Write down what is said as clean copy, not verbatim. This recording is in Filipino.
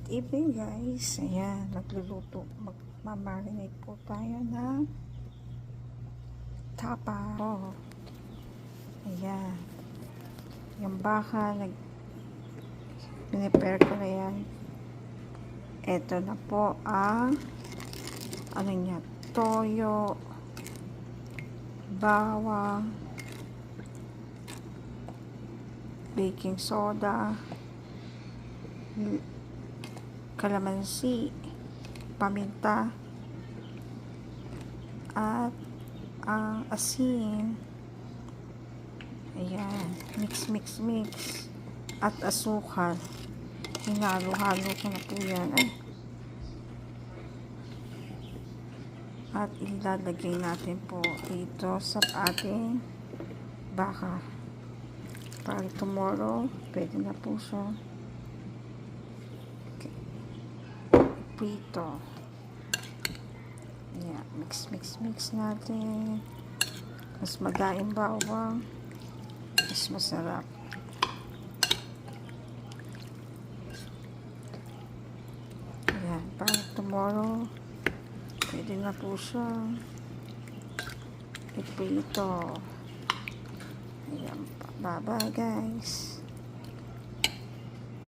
Good evening guys. Ayan, nagluluto. Magmamarinate po tayo ng tapa. Oh. Ayan. Yung baka, pinipare ko na yan. Ito na po ang ano niya, toyo, bawang, baking soda, kalamansi, paminta, at ang asin. Ayan, mix. At asukal. Hinalo-halo ko na po yan. At ilalagay natin po dito sa ating baka. Para tomorrow, pwede na po siya. Prito. Yeah, mix natin. Mas madaing bawang, mas masarap. Ayan, para tomorrow, pwede na po siya iprito. Ayan, bye-bye guys.